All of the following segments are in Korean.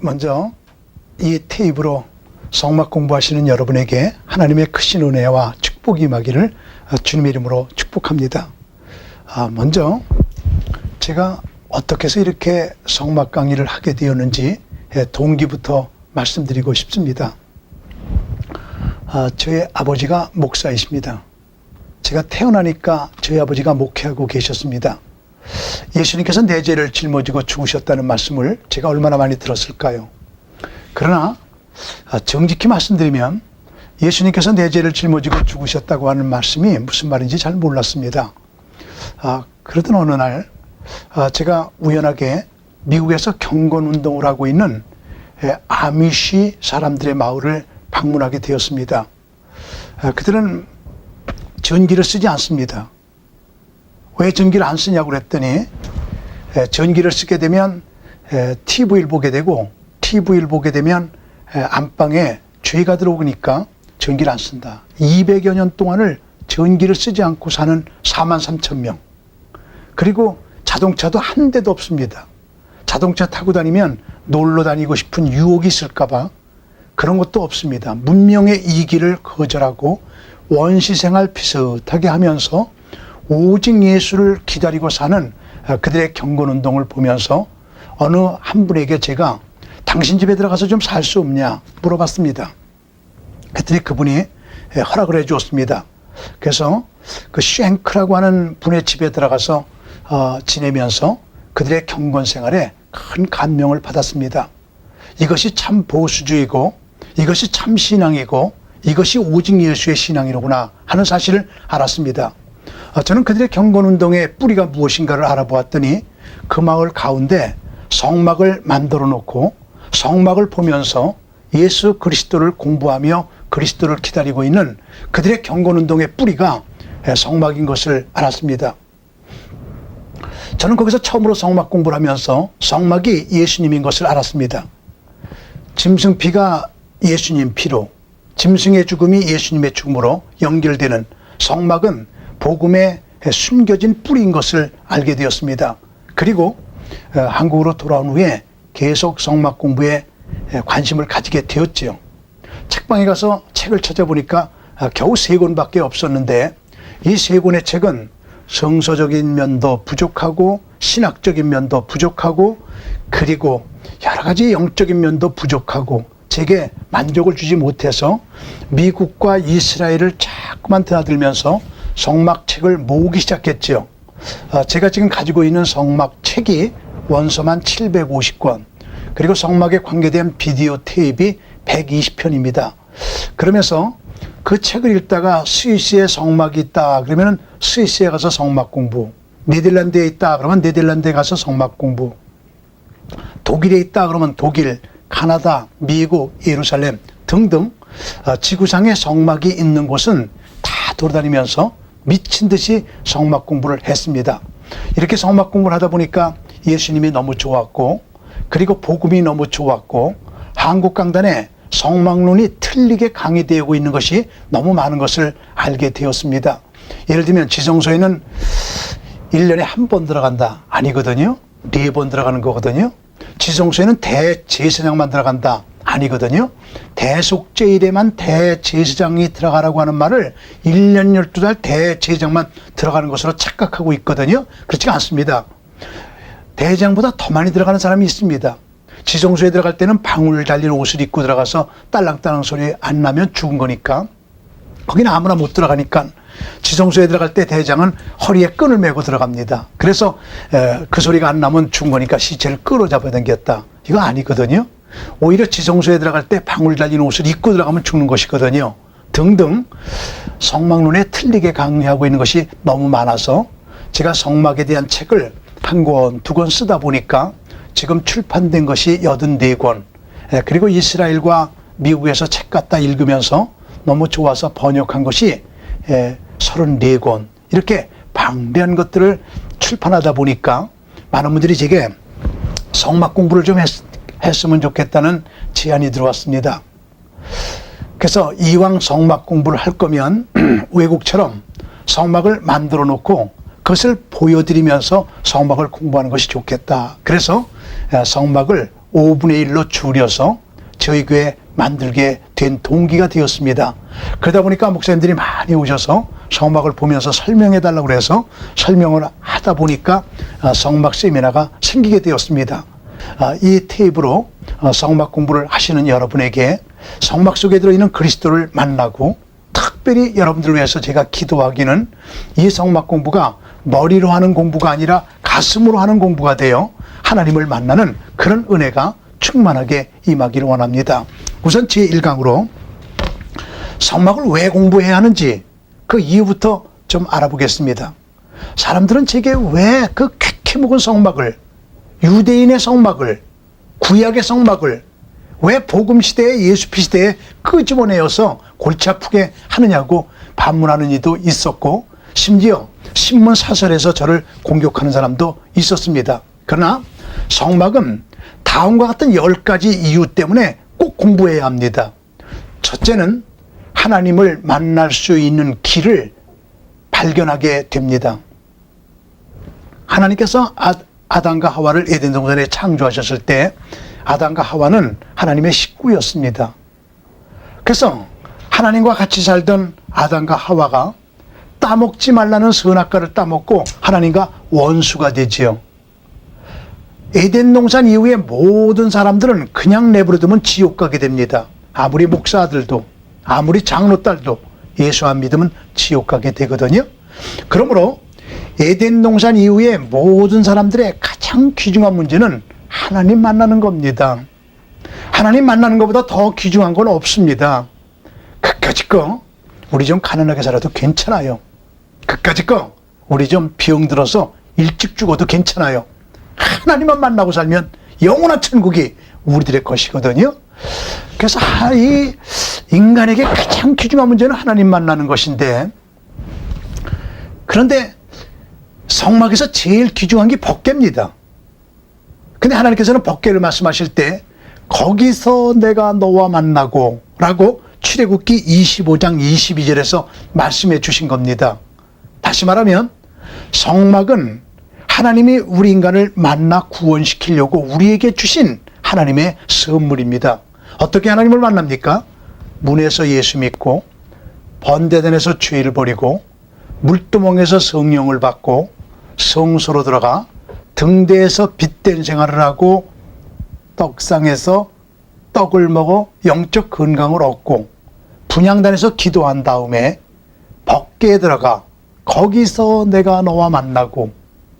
먼저 이 테이프로 성막 공부하시는 여러분에게 하나님의 크신 은혜와 축복이 임하기를 주님의 이름으로 축복합니다. 먼저 제가 어떻게 해서 이렇게 성막 강의를 하게 되었는지 동기부터 말씀드리고 싶습니다. 저희 아버지가 목사이십니다. 제가 태어나니까 저희 아버지가 목회하고 계셨습니다. 예수님께서 내 죄를 짊어지고 죽으셨다는 말씀을 제가 얼마나 많이 들었을까요? 그러나 정직히 말씀드리면 예수님께서 내 죄를 짊어지고 죽으셨다고 하는 말씀이 무슨 말인지 잘 몰랐습니다. 그러던 어느 날 제가 우연하게 미국에서 경건운동을 하고 있는 아미시 사람들의 마을을 방문하게 되었습니다. 그들은 전기를 쓰지 않습니다. 왜 전기를 안 쓰냐고 그랬더니 전기를 쓰게 되면 TV를 보게 되고 TV를 보게 되면 안방에 죄가 들어오니까 전기를 안 쓴다. 200여 년 동안을 전기를 쓰지 않고 사는 43,000명. 그리고 자동차도 한 대도 없습니다. 자동차 타고 다니면 놀러 다니고 싶은 유혹이 있을까봐 그런 것도 없습니다. 문명의 이기를 거절하고 원시생활 비슷하게 하면서 오직 예수를 기다리고 사는 그들의 경건운동을 보면서 어느 한 분에게 제가 당신 집에 들어가서 좀 살 수 없냐 물어봤습니다. 그랬더니 그분이 허락을 해 주었습니다. 그래서 그 쉔크라고 하는 분의 집에 들어가서 지내면서 그들의 경건생활에 큰 감명을 받았습니다. 이것이 참 보수주의고 이것이 참 신앙이고 이것이 오직 예수의 신앙이로구나 하는 사실을 알았습니다. 저는 그들의 경건운동의 뿌리가 무엇인가를 알아보았더니 그 마을 가운데 성막을 만들어 놓고 성막을 보면서 예수 그리스도를 공부하며 그리스도를 기다리고 있는 그들의 경건운동의 뿌리가 성막인 것을 알았습니다. 저는 거기서 처음으로 성막 공부를 하면서 성막이 예수님인 것을 알았습니다. 짐승피가 예수님 피로, 짐승의 죽음이 예수님의 죽음으로 연결되는 성막은 복음에 숨겨진 뿌리인 것을 알게 되었습니다. 그리고 한국으로 돌아온 후에 계속 성막 공부에 관심을 가지게 되었지요. 책방에 가서 책을 찾아보니까 겨우 3권밖에 없었는데 이 3권의 책은 성서적인 면도 부족하고 신학적인 면도 부족하고 그리고 여러 가지 영적인 면도 부족하고 제게 만족을 주지 못해서 미국과 이스라엘을 자꾸만 드나들면서 성막책을 모으기 시작했지요. 제가 지금 가지고 있는 성막책이 원서만 750권 그리고 성막에 관계된 비디오 테이프가 120편입니다. 그러면서 그 책을 읽다가 스위스에 성막이 있다 그러면 스위스에 가서 성막 공부, 네덜란드에 있다 그러면 네덜란드에 가서 성막 공부, 독일에 있다 그러면 독일, 카나다, 미국, 예루살렘 등등 지구상에 성막이 있는 곳은 다 돌아다니면서 미친 듯이 성막 공부를 했습니다. 이렇게 성막 공부를 하다 보니까 예수님이 너무 좋았고 그리고 복음이 너무 좋았고 한국 강단에 성막론이 틀리게 강의되고 있는 것이 너무 많은 것을 알게 되었습니다. 예를 들면 지성소에는 1년에 한 번 들어간다 아니거든요. 4번 들어가는 거거든요. 지성소에는 대제사장만 들어간다 아니거든요. 대속죄일에만 대제사장이 들어가라고 하는 말을 1년 12달 대제사장만 들어가는 것으로 착각하고 있거든요. 그렇지가 않습니다. 대제사장보다 더 많이 들어가는 사람이 있습니다. 지성소에 들어갈 때는 방울 달린 옷을 입고 들어가서 딸랑딸랑 소리 안 나면 죽은 거니까 거기는 아무나 못 들어가니까 지성소에 들어갈 때 대장은 허리에 끈을 메고 들어갑니다. 그래서 그 소리가 안 나면 죽은 거니까 시체를 끌어잡아야 당겼다. 이거 아니거든요. 오히려 지성소에 들어갈 때 방울 달린 옷을 입고 들어가면 죽는 것이거든요. 등등 성막론에 틀리게 강의하고 있는 것이 너무 많아서 제가 성막에 대한 책을 1권, 2권 쓰다 보니까 지금 출판된 것이 84권 그리고 이스라엘과 미국에서 책 갖다 읽으면서 너무 좋아서 번역한 것이 34권 이렇게 방대한 것들을 출판하다 보니까 많은 분들이 제게 성막 공부를 좀 했으면 좋겠다는 제안이 들어왔습니다. 그래서 이왕 성막 공부를 할 거면 외국처럼 성막을 만들어 놓고 그것을 보여드리면서 성막을 공부하는 것이 좋겠다. 그래서 성막을 5분의 1로 줄여서 저희 교회 만들게 된 동기가 되었습니다. 그러다 보니까 목사님들이 많이 오셔서 성막을 보면서 설명해 달라고 그래서 설명을 하다 보니까 성막 세미나가 생기게 되었습니다. 이 테이프로 성막 공부를 하시는 여러분에게 성막 속에 들어있는 그리스도를 만나고, 특별히 여러분들을 위해서 제가 기도하기는 이 성막 공부가 머리로 하는 공부가 아니라 가슴으로 하는 공부가 되어 하나님을 만나는 그런 은혜가 충만하게 임하기를 원합니다. 우선 제1강으로 성막을 왜 공부해야 하는지 그 이유부터 좀 알아보겠습니다. 사람들은 제게 왜 그 쾌쾌 묵은 성막을, 유대인의 성막을, 구약의 성막을 왜 복음시대에, 예수피시대에 끄집어내어서 골치 아프게 하느냐고 반문하는 이도 있었고, 심지어 신문 사설에서 저를 공격하는 사람도 있었습니다. 그러나 성막은 다음과 같은 10가지 이유 때문에 꼭 공부해야 합니다. 첫째는 하나님을 만날 수 있는 길을 발견하게 됩니다. 하나님께서 아담과 하와를 에덴 동산에 창조하셨을 때 아담과 하와는 하나님의 식구였습니다. 그래서 하나님과 같이 살던 아담과 하와가 따먹지 말라는 선악과를 따먹고 하나님과 원수가 되지요. 에덴 동산 이후에 모든 사람들은 그냥 내버려두면 지옥 가게 됩니다. 아무리 목사들도, 아무리 장로딸도 예수 안 믿으면 지옥 가게 되거든요. 그러므로 에덴 동산 이후에 모든 사람들의 가장 귀중한 문제는 하나님 만나는 겁니다. 하나님 만나는 것보다 더 귀중한 건 없습니다. 그까짓 거 우리 좀 가난하게 살아도 괜찮아요. 그까짓 거 우리 좀 병 들어서 일찍 죽어도 괜찮아요. 하나님만 만나고 살면 영원한 천국이 우리들의 것이거든요. 그래서 이 인간에게 가장 귀중한 문제는 하나님 만나는 것인데, 그런데 성막에서 제일 귀중한 게 법궤입니다. 근데 하나님께서는 법궤를 말씀하실 때 거기서 내가 너와 만나고 라고 출애굽기 25장 22절에서 말씀해 주신 겁니다. 다시 말하면 성막은 하나님이 우리 인간을 만나 구원시키려고 우리에게 주신 하나님의 선물입니다. 어떻게 하나님을 만납니까? 문에서 예수 믿고, 번제단에서 죄를 버리고, 물두멍에서 성령을 받고, 성소로 들어가 등대에서 빛된 생활을 하고, 떡상에서 떡을 먹어 영적 건강을 얻고, 분향단에서 기도한 다음에 법궤에 들어가 거기서 내가 너와 만나고,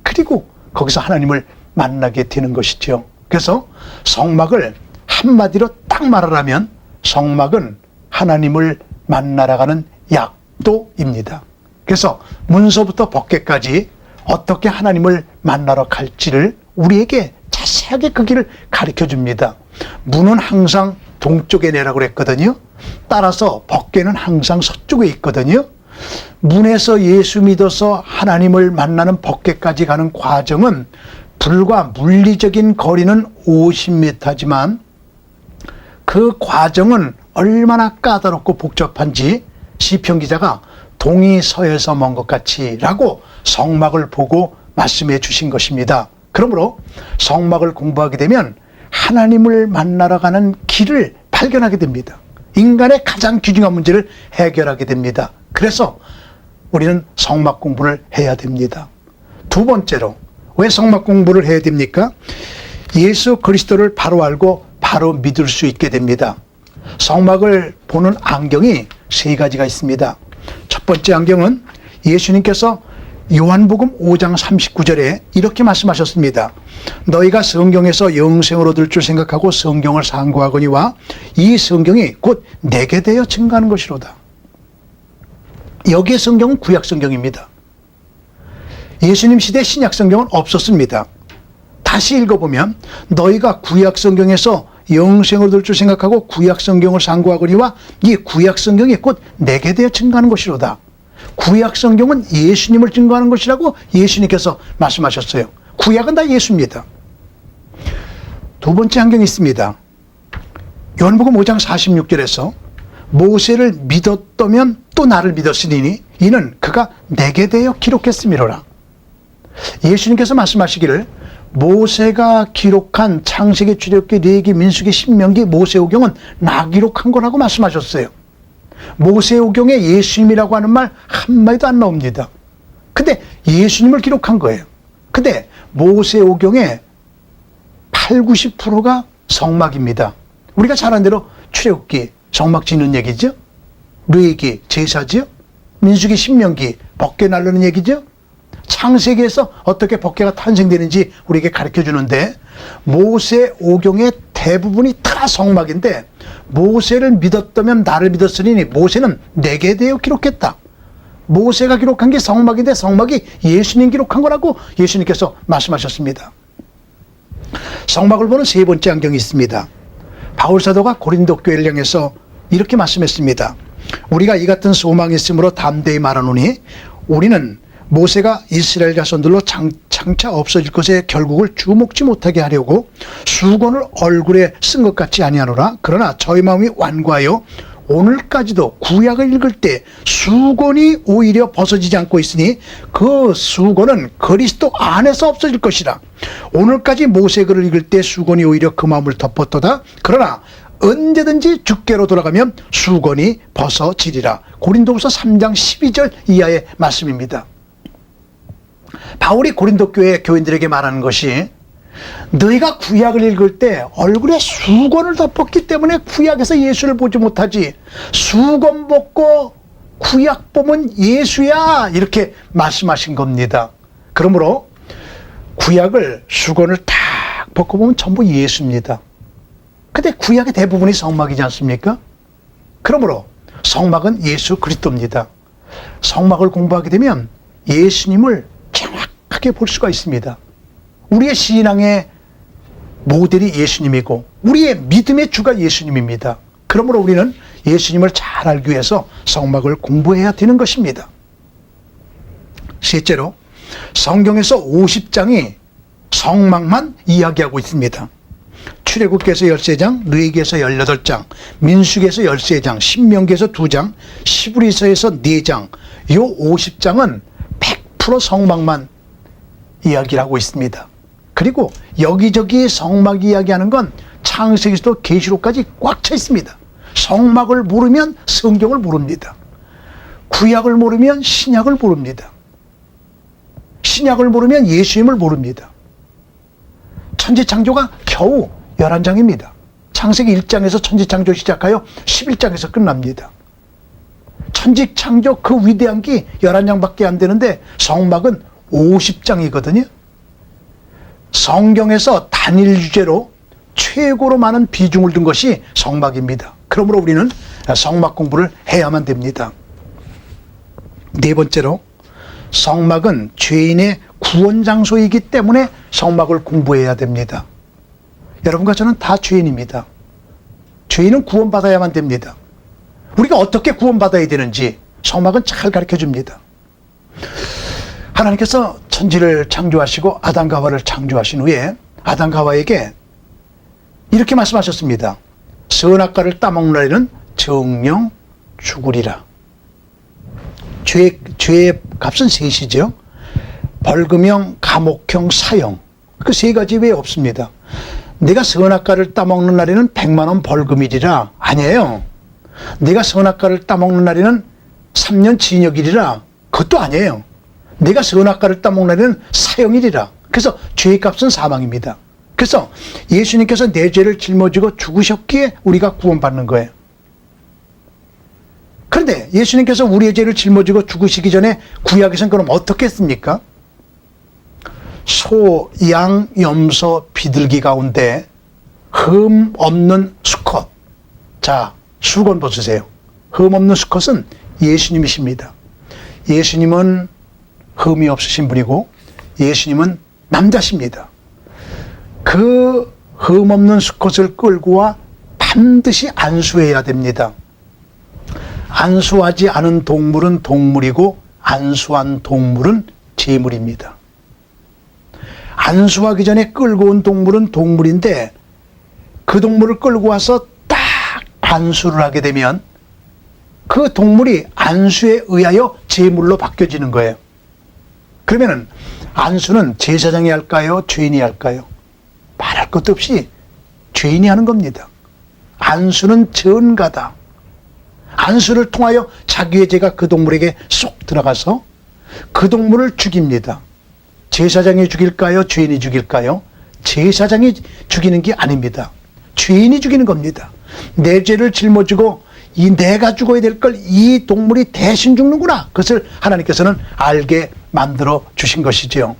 그리고 거기서 하나님을 만나게 되는 것이죠. 그래서 성막을 한마디로 딱 말하라면 성막은 하나님을 만나러 가는 약도입니다. 그래서 문서부터 법궤까지 어떻게 하나님을 만나러 갈지를 우리에게 자세하게 그 길을 가르쳐 줍니다. 문은 항상 동쪽에 내라고 그랬거든요. 따라서 법궤는 항상 서쪽에 있거든요. 문에서 예수 믿어서 하나님을 만나는 법궤까지 가는 과정은 불과 물리적인 거리는 50m지만 그 과정은 얼마나 까다롭고 복잡한지 시편 기자가 동이 서에서 먼 것 같이 라고 성막을 보고 말씀해 주신 것입니다. 그러므로 성막을 공부하게 되면 하나님을 만나러 가는 길을 발견하게 됩니다. 인간의 가장 귀중한 문제를 해결하게 됩니다. 그래서 우리는 성막 공부를 해야 됩니다. 두 번째로 왜 성막 공부를 해야 됩니까? 예수 그리스도를 바로 알고 바로 믿을 수 있게 됩니다. 성막을 보는 안경이 세 가지가 있습니다. 첫 번째 안경은 예수님께서 요한복음 5장 39절에 이렇게 말씀하셨습니다. 너희가 성경에서 영생을 얻을 줄 생각하고 성경을 상고하거니와 이 성경이 곧 내게 되어 증거하는 것이로다. 여기에 성경은 구약 성경입니다. 예수님 시대 신약 성경은 없었습니다. 다시 읽어보면 너희가 구약 성경에서 영생을 얻을 줄 생각하고 구약 성경을 상고하거니와 이 구약 성경이 곧 내게 되어 증거하는 것이로다. 구약 성경은 예수님을 증거하는 것이라고 예수님께서 말씀하셨어요. 구약은 다 예수입니다. 두 번째 안경이 있습니다. 요한복음 5장 46절에서 모세를 믿었다면 또 나를 믿었으니 이는 그가 내게 대하여 기록했음이로라. 예수님께서 말씀하시기를 모세가 기록한 창세기, 출애굽기, 레위기, 민수기, 신명기, 모세오경은 나 기록한 거라고 말씀하셨어요. 모세오경에 예수님이라고 하는 말 한마디도 안 나옵니다. 근데 예수님을 기록한 거예요. 근데 모세오경의 80, 90%가 성막입니다. 우리가 잘 아는 대로 출애굽기 성막 짓는 얘기죠. 레위기 제사지요. 민수기, 신명기 법궤 나르는 얘기죠. 창세기에서 어떻게 법궤가 탄생되는지 우리에게 가르쳐 주는데, 모세오경의 대부분이 다 성막인데, 모세를 믿었다면 나를 믿었으니 모세는 내게 대해 기록했다. 모세가 기록한 게 성막인데 성막이 예수님 기록한 거라고 예수님께서 말씀하셨습니다. 성막을 보는 세 번째 안경이 있습니다. 바울 사도가 고린도 교회를 향해서 이렇게 말씀했습니다. 우리가 이 같은 소망이 있으므로 담대히 말하노니 우리는 모세가 이스라엘 자손들로 장차 없어질 것의 결국을 주목지 못하게 하려고 수건을 얼굴에 쓴 것 같이 아니하노라. 그러나 저희 마음이 완고하여 오늘까지도 구약을 읽을 때 수건이 오히려 벗어지지 않고 있으니 그 수건은 그리스도 안에서 없어질 것이라. 오늘까지 모세글을 읽을 때 수건이 오히려 그 마음을 덮었도다. 그러나 언제든지 주께로 돌아가면 수건이 벗어지리라. 고린도후서 3장 12절 이하의 말씀입니다. 바울이 고린도 교회 교인들에게 말하는 것이, 너희가 구약을 읽을 때 얼굴에 수건을 덮었기 때문에 구약에서 예수를 보지 못하지, 수건 벗고 구약 보면 예수야, 이렇게 말씀하신 겁니다. 그러므로 구약을 수건을 딱 벗고 보면 전부 예수입니다. 근데 구약의 대부분이 성막이지 않습니까? 그러므로 성막은 예수 그리스도입니다. 성막을 공부하게 되면 예수님을 정확하게 볼 수가 있습니다. 우리의 신앙의 모델이 예수님이고 우리의 믿음의 주가 예수님입니다. 그러므로 우리는 예수님을 잘 알기 위해서 성막을 공부해야 되는 것입니다. 셋째로, 성경에서 50장이 성막만 이야기하고 있습니다. 출애굽기에서 13장, 레위기에서 18장, 민수기에서 13장, 신명기에서 2장, 시브리서에서 4장, 이 50장은 100% 성막만 이야기를 하고 있습니다. 그리고 여기저기 성막 이야기하는 건 창세기에서도 계시록까지 꽉 차 있습니다. 성막을 모르면 성경을 모릅니다. 구약을 모르면 신약을 모릅니다. 신약을 모르면 예수님을 모릅니다. 천지창조가 겨우 11장입니다. 창세기 1장에서 천지창조 시작하여 11장에서 끝납니다. 천지창조 그 위대한 게 11장밖에 안 되는데 성막은 50장이거든요. 성경에서 단일 주제로 최고로 많은 비중을 둔 것이 성막입니다. 그러므로 우리는 성막 공부를 해야만 됩니다. 네 번째로, 성막은 죄인의 구원 장소이기 때문에 성막을 공부해야 됩니다. 여러분과 저는 다 죄인입니다. 죄인은 구원받아야만 됩니다. 우리가 어떻게 구원받아야 되는지 성막은 잘 가르쳐 줍니다. 하나님께서 천지를 창조하시고 아담과 하와를 창조하신 후에 아담과 하와에게 이렇게 말씀하셨습니다. 선악과를 따먹는 날에는 정령 죽으리라. 죄의 값은 셋이죠. 벌금형, 감옥형, 사형. 그 세 가지 외에 없습니다. 내가 선악과를 따먹는 날에는 100만 원 벌금이리라. 아니에요. 내가 선악과를 따먹는 날에는 3년 징역이리라. 그것도 아니에요. 내가 선악과를 따먹는 날에는 사형이리라. 그래서 죄의 값은 사망입니다. 그래서 예수님께서 내 죄를 짊어지고 죽으셨기에 우리가 구원받는 거예요. 그런데 예수님께서 우리의 죄를 짊어지고 죽으시기 전에 구약에서는 그럼 어떻게 했습니까? 소, 양, 염소, 비둘기 가운데 흠 없는 수컷. 자, 수건 벗으세요. 흠 없는 수컷은 예수님이십니다. 예수님은 흠이 없으신 분이고 예수님은 남자십니다. 그 흠 없는 수컷을 끌고 와 반드시 안수해야 됩니다. 안수하지 않은 동물은 동물이고 안수한 동물은 제물입니다. 안수하기 전에 끌고 온 동물은 동물인데 그 동물을 끌고 와서 딱 안수를 하게 되면 그 동물이 안수에 의하여 제물로 바뀌어지는 거예요. 그러면은 안수는 제사장이 할까요? 죄인이 할까요? 말할 것도 없이 죄인이 하는 겁니다. 안수는 전가다. 안수를 통하여 자기의 죄가 그 동물에게 쏙 들어가서 그 동물을 죽입니다. 제사장이 죽일까요? 죄인이 죽일까요? 제사장이 죽이는 게 아닙니다. 죄인이 죽이는 겁니다. 내 죄를 짊어지고 내가 죽어야 될 걸 이 동물이 대신 죽는구나. 그것을 하나님께서는 알게 만들어 주신 것이지요.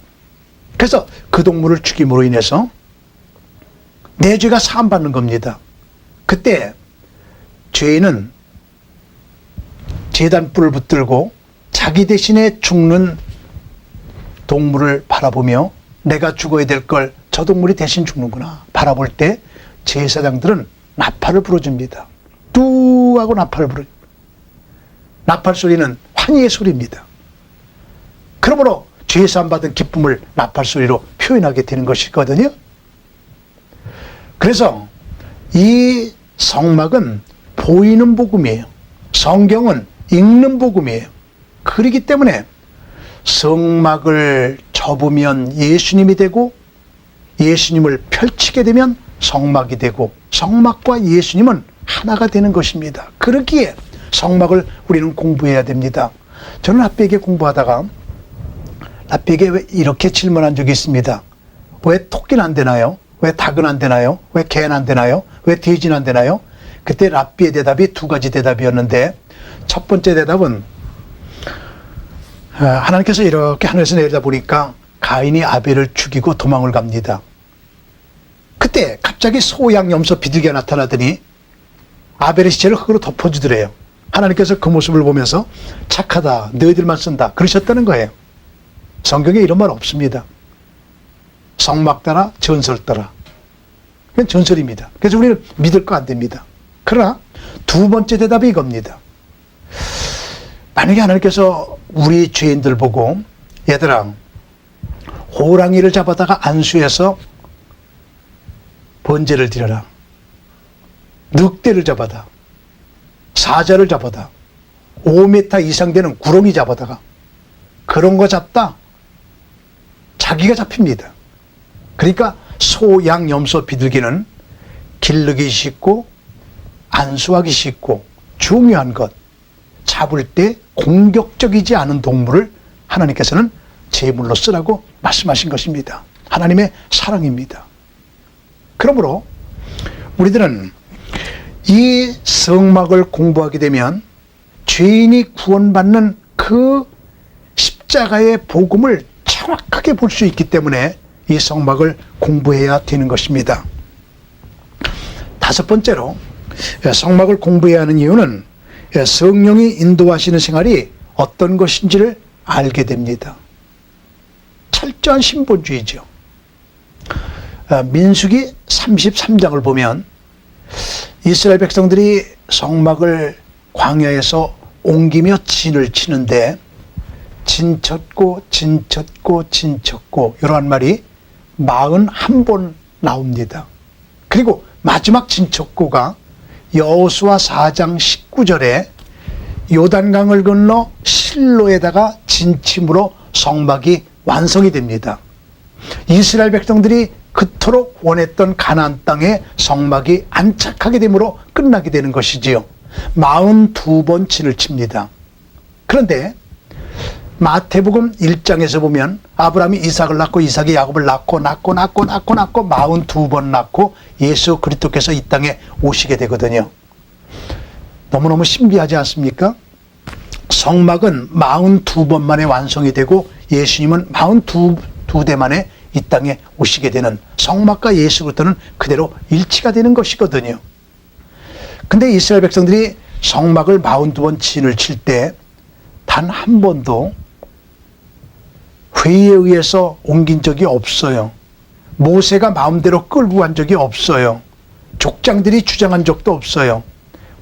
그래서 그 동물을 죽임으로 인해서 내 죄가 사함받는 겁니다. 그때 죄인은 제단불을 붙들고 자기 대신에 죽는 동물을 바라보며 내가 죽어야 될 걸 저 동물이 대신 죽는구나 바라볼 때 제사장들은 나팔을 불어줍니다. 뚜 하고 나팔을 불어줍니다. 나팔 소리는 환희의 소리입니다. 그러므로 죄사함 받은 기쁨을 나팔 소리로 표현하게 되는 것이거든요. 그래서 이 성막은 보이는 복음이에요. 성경은 읽는 복음이에요. 그렇기 때문에 성막을 접으면 예수님이 되고 예수님을 펼치게 되면 성막이 되고 성막과 예수님은 하나가 되는 것입니다. 그렇기에 성막을 우리는 공부해야 됩니다. 저는 랍비에게 공부하다가 랍비에게 왜 이렇게 질문한 적이 있습니다. 왜 토끼는 안 되나요? 왜 닭은 안 되나요? 왜 개는 안 되나요? 왜 돼지는 안 되나요? 그때 랍비의 대답이 두 가지 대답이었는데 첫 번째 대답은 하나님께서 이렇게 하늘에서 내리다 보니까 가인이 아벨을 죽이고 도망을 갑니다. 그때 갑자기 소양 염소 비둘기가 나타나더니 아벨의 시체를 흙으로 덮어주더래요. 하나님께서 그 모습을 보면서 착하다, 너희들만 쓴다 그러셨다는 거예요. 성경에 이런 말 없습니다. 성막 따라 전설 따라. 그건 전설입니다. 그래서 우리는 믿을 거 안 됩니다. 그러나 두 번째 대답이 이겁니다. 만약에 하나님께서 우리 죄인들 보고 얘들아 호랑이를 잡아다가 안수해서 번제를 드려라. 늑대를 잡아다. 사자를 잡아다. 5m 이상 되는 구렁이 잡아다가 그런 거 잡다. 자기가 잡힙니다. 그러니까 소, 양, 염소, 비둘기는 기르기 쉽고 안수하기 쉽고 중요한 것 잡을 때 공격적이지 않은 동물을 하나님께서는 제물로 쓰라고 말씀하신 것입니다. 하나님의 사랑입니다. 그러므로 우리들은 이 성막을 공부하게 되면 죄인이 구원받는 그 십자가의 복음을 정확하게 볼 수 있기 때문에 이 성막을 공부해야 되는 것입니다. 다섯 번째로 성막을 공부해야 하는 이유는 성령이 인도하시는 생활이 어떤 것인지를 알게 됩니다. 철저한 신본주의죠. 민수기 33장을 보면 이스라엘 백성들이 성막을 광야에서 옮기며 진을 치는데 진쳤고 진쳤고 진쳤고 이러한 말이 41번 나옵니다. 그리고 마지막 진쳤고가 여호수아 4장 19절에 요단강을 건너 실로에다가 진침으로 성막이 완성이 됩니다. 이스라엘 백성들이 그토록 원했던 가나안 땅에 성막이 안착하게 되므로 끝나게 되는 것이지요. 42번 진을 칩니다. 그런데 마태복음 1장에서 보면 아브라함이 이삭을 낳고 이삭이 야곱을 낳고 42번 낳고 예수 그리스도께서 이 땅에 오시게 되거든요. 너무너무 신비하지 않습니까? 성막은 42번 만에 완성이 되고 예수님은 42대 만에 이 땅에 오시게 되는 성막과 예수 그리스도는 그대로 일치가 되는 것이거든요. 근데 이스라엘 백성들이 성막을 42번 진을 칠 때 단 한 번도 회의에 의해서 옮긴 적이 없어요. 모세가 마음대로 끌고 간 적이 없어요. 족장들이 주장한 적도 없어요.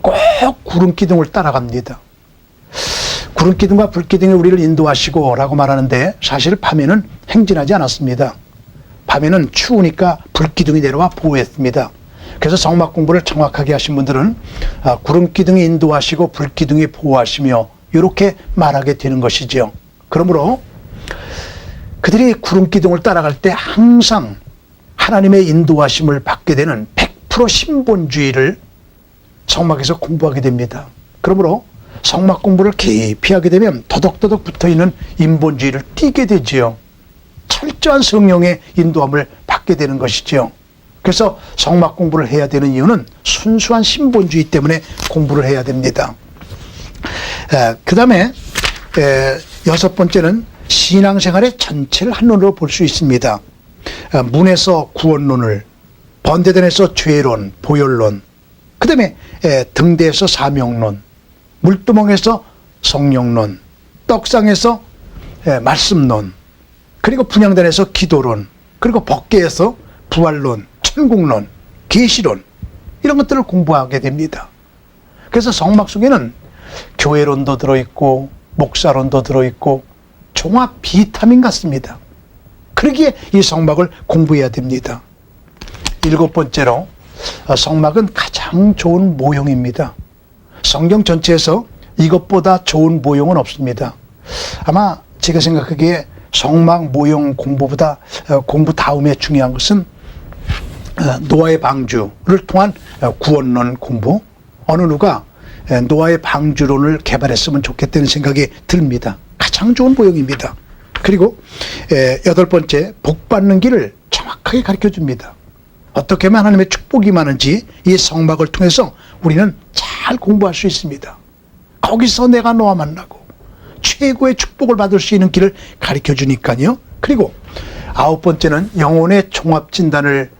꼭 구름기둥을 따라갑니다. 구름기둥과 불기둥이 우리를 인도하시고 라고 말하는데 사실 밤에는 행진하지 않았습니다. 밤에는 추우니까 불기둥이 내려와 보호했습니다. 그래서 성막 공부를 정확하게 하신 분들은 구름기둥이 인도하시고 불기둥이 보호하시며 이렇게 말하게 되는 것이죠. 그러므로 그들이 구름 기둥을 따라갈 때 항상 하나님의 인도하심을 받게 되는 100% 신본주의를 성막에서 공부하게 됩니다. 그러므로 성막 공부를 깊이 하게 되면 더덕더덕 붙어있는 인본주의를 띠게 되지요. 철저한 성령의 인도함을 받게 되는 것이죠. 그래서 성막 공부를 해야 되는 이유는 순수한 신본주의 때문에 공부를 해야 됩니다. 그 다음에 여섯 번째는 신앙생활의 전체를 한론으로 볼 수 있습니다. 문에서 구원론을, 번대단에서 죄론, 보혈론, 그 다음에 등대에서 사명론, 물두멍에서 성령론, 떡상에서 말씀론, 그리고 분향단에서 기도론, 그리고 법계에서 부활론, 천국론, 계시론, 이런 것들을 공부하게 됩니다. 그래서 성막 속에는 교회론도 들어있고 목사론도 들어있고 종합 비타민 같습니다. 그러기에 이 성막을 공부해야 됩니다. 일곱 번째로 성막은 가장 좋은 모형입니다. 성경 전체에서 이것보다 좋은 모형은 없습니다. 아마 제가 생각하기에 성막 모형 공부보다 공부 다음에 중요한 것은 노아의 방주를 통한 구원론 공부, 어느 누가 노아의 방주론을 개발했으면 좋겠다는 생각이 듭니다. 가장 좋은 모형입니다. 그리고 여덟 번째, 복받는 길을 정확하게 가르쳐 줍니다. 어떻게 하면 하나님의 축복이 많은지 이 성막을 통해서 우리는 잘 공부할 수 있습니다. 거기서 내가 너와 만나고 최고의 축복을 받을 수 있는 길을 가르쳐 주니까요. 그리고 아홉 번째는 영혼의 종합진단을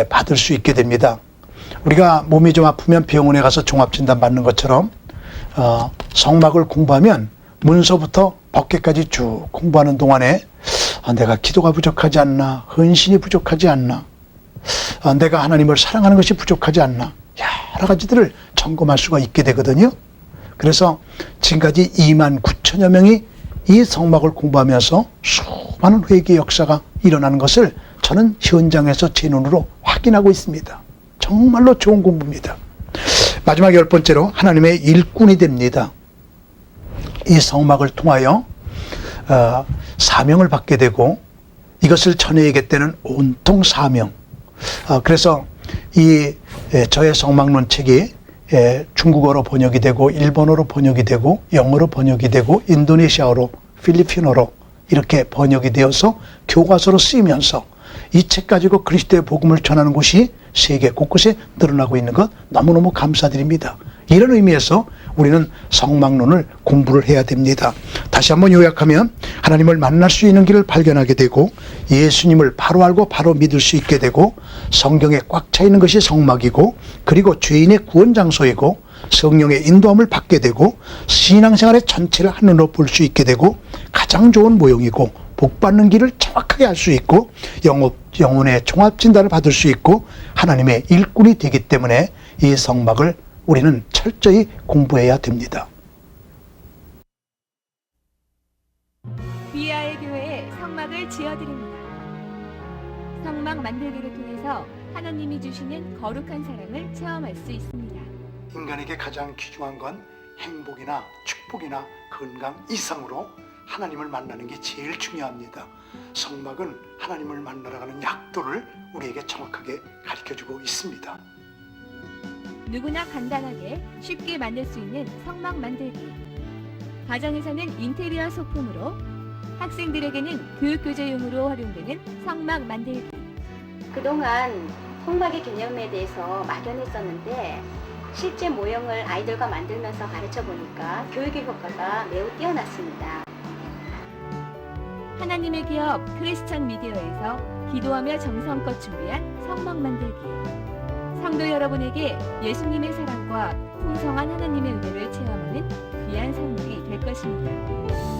받을 수 있게 됩니다. 우리가 몸이 좀 아프면 병원에 가서 종합진단 받는 것처럼 성막을 공부하면 문서부터 법계까지 쭉 공부하는 동안에 내가 기도가 부족하지 않나, 헌신이 부족하지 않나, 내가 하나님을 사랑하는 것이 부족하지 않나, 여러 가지들을 점검할 수가 있게 되거든요. 그래서 지금까지 2만 9천여 명이 이 성막을 공부하면서 수많은 회개 역사가 일어나는 것을 저는 현장에서 제 눈으로 확인하고 있습니다. 정말로 좋은 공부입니다. 마지막 열 번째로 하나님의 일꾼이 됩니다. 이 성막을 통하여 사명을 받게 되고 이것을 전해야겠다는 온통 사명. 그래서 저의 성막론 책이 중국어로 번역이 되고 일본어로 번역이 되고 영어로 번역이 되고 인도네시아어로, 필리핀어로 이렇게 번역이 되어서 교과서로 쓰이면서 이 책 가지고 그리스도의 복음을 전하는 곳이 세계 곳곳에 늘어나고 있는 것 너무너무 감사드립니다. 이런 의미에서 우리는 성막론을 공부를 해야 됩니다. 다시 한번 요약하면 하나님을 만날 수 있는 길을 발견하게 되고 예수님을 바로 알고 바로 믿을 수 있게 되고 성경에 꽉 차 있는 것이 성막이고 그리고 죄인의 구원 장소이고 성령의 인도함을 받게 되고 신앙생활의 전체를 한눈으로 볼 수 있게 되고 가장 좋은 모형이고 복받는 길을 정확하게 알 수 있고 영혼의 종합진단을 받을 수 있고 하나님의 일꾼이 되기 때문에 이 성막을 우리는 철저히 공부해야 됩니다. 비아의 교회에 성막을 지어드립니다. 성막 만들기를 통해서 하나님이 주시는 거룩한 사랑을 체험할 수 있습니다. 인간에게 가장 귀중한 건 행복이나 축복이나 건강 이상으로 하나님을 만나는 게 제일 중요합니다. 성막은 하나님을 만나러 가는 약도를 우리에게 정확하게 가르쳐주고 있습니다. 누구나 간단하게 쉽게 만들 수 있는 성막 만들기. 가정에서는 인테리어 소품으로, 학생들에게는 교육교재용으로 활용되는 성막 만들기. 그동안 성막의 개념에 대해서 막연했었는데 실제 모형을 아이들과 만들면서 가르쳐 보니까 교육의 효과가 매우 뛰어났습니다. 하나님의 기업 크리스천 미디어에서 기도하며 정성껏 준비한 성막 만들기. 성도 여러분에게 예수님의 사랑과 풍성한 하나님의 은혜를 체험하는 귀한 선물이 될 것입니다.